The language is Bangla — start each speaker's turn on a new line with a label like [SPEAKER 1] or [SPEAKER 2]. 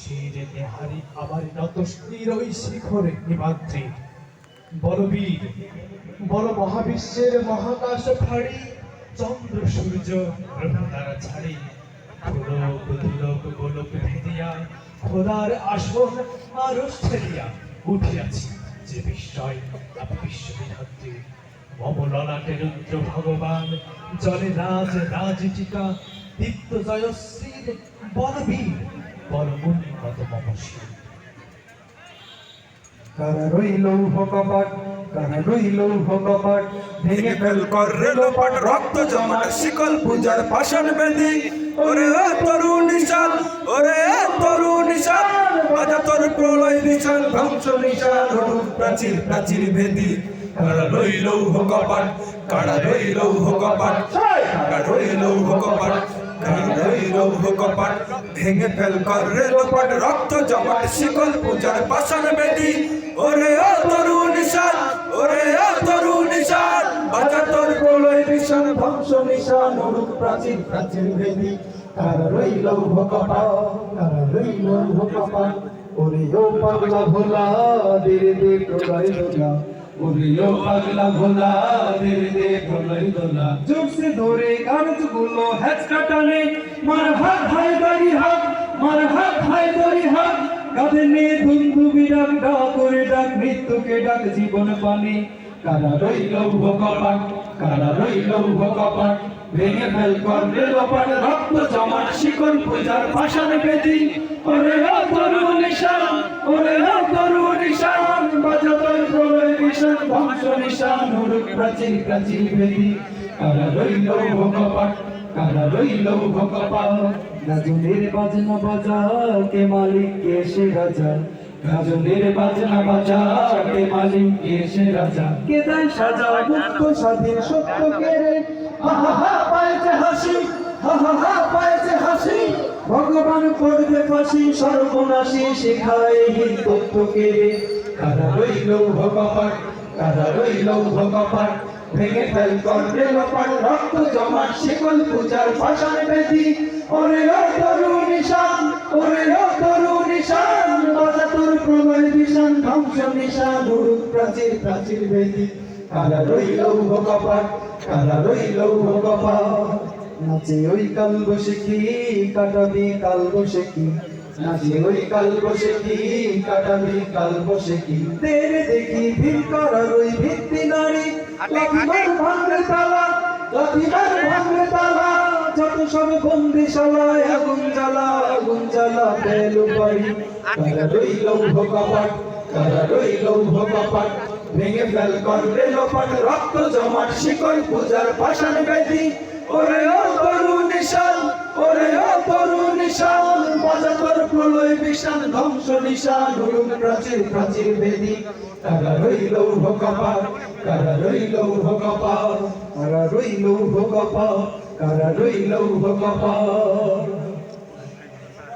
[SPEAKER 1] শিরে নেহারি আমার নত স্থির ওই শিখরে হিমাদ্রি। বলবীর বল মহাবিশ্বের মহাকাশ ফাড়ি, চন্দ্র সূর্য গ্রহ তারা ছাড়ি, গোলক ধুলক গোলক ভেদিয়া খোদার আসন আরশ ছেড়িয়া উঠিয়াছি যে বিস্ময় আমি বিশ্ববিধাত্রী। মম ললাটে রুদ্র ভগবান, জলে রাজ রাজটিকা, দীপ্ত জয়শ্রীর বলবীর বলমুন্নত মম শির।
[SPEAKER 2] কারা রইল কপাট, কারা রইল কপাট, ভেঙে ফেল কর রেলপাট, রক্ত জমাট শিকল পূজার পাষাণ বেদি। ওরে তরু নিশান, ওরে তরু নিশান, বাজা তোর প্রলয় নিশান, ধ্বংস নিশান, হরুক প্রাচীর প্রাচীর ভেদি। কারা রইল কপাট, কারা রইল কপাট, কারা রইল কপাট, কারা রইল কপাট, ভেঙে ফেল কর রেলপাট, রক্ত জমাট শিকল পূজার পাষাণ বেদি। ওরে তরু নিশান, ওরে তরু নিশান, বাজা তোর প্রলয় নিশান, ধ্বংস নিশান, হরুক প্রাচীর প্রাচীর ভেদি। কারা রইল কপাট, কারা রইল কপাট, ওরে ও পাগলা ভোলা ধীরে ধীরে প্রলয় দোলা, ওরে ও পাগলা ভোলা ধীরে ধীরে প্রলয় দোলা। যুগ সে ধরে কাগজগুলো হ্যাচকা টানে, মার হাত হায় দাড়ি হাত, মার হাত হায় দাড়ি হাত, কাঁধে নিয়ে ধুমধুমি ডাক, ডাক করে ডাক, মৃত্যুকে ডাক জীবন পানে। কারা রইল কপাট, কারা রইল কপাট, ভেঙে ফেল কর রেলপাট, রক্ত জমাট শিকল পূজার পাষাণ বেদি। ওরে তরু নিশান, ওরে তরু নিশান, বাজা তোর প্রলয় নিশান, ধ্বংস নিশান, হরুক প্রাচীর প্রাচীর ভেদি। কারা রইল কপাট, কারা রইল কপাট, গাজনের বাজনা বাজা কে মালিক কে সে রাজা, গাজনের বাজনা বাজা কে মালিক কে সে রাজা। কে দেয় সাজা মুক্ত স্বাধীন সত্য কেড়ে, হা হা হা পায়েছে হাসি, হা হা হা পায়েছে হাসি, ভগবান করবে ফাঁসি, সর্বনাশী শেখায় হিত তথ্য কেড়ে। কারা রইল কপাট, কারা রইল কপাট, ভেঙে ফেল কর রেলপাট, রক্ত জমাট শিকল পূজার পাষাণ বেদি। ওরে তরু নিশান, ওরে তরু নিশান, বাজা তোর প্রলয় নিশান, ধ্বংস নিশান, হরুক প্রাচীর প্রাচীর ভেদি। কারা রইল কপাট, কারা রইল কপাট, নাচে ওই কাল বসেকি কাটাবি কাল বসেকি, নাচে ওই কাল বসেকি কাটাবি কাল বসেকি। তেরে দেখি ভিড় করার ওই ভিত্তি নারী, লাঠিমার ভাঙবে তালা, লাঠিমার ভাঙবে তালা, যত সব বন্দিশালায় আগুন জ্বালা, আগুন জ্বালা পেলু বাড়ি। কারা রইল কপাট, কারা রইল কপাট, ভেঙে ফেল কর রেলপাট, রক্ত জমাট শিকল পূজার পাষাণ বেদি। ওরে তরু নিশান, ওরে তরু নিশান, বাজা তোর প্রলয় নিশান, ধ্বংস নিশান, হরুক প্রাচীর প্রাচীর ভেদি। কারা রইল কপাট, কারা রইল কপাট, কারা রইল কপাট, কারা রইল কপাট।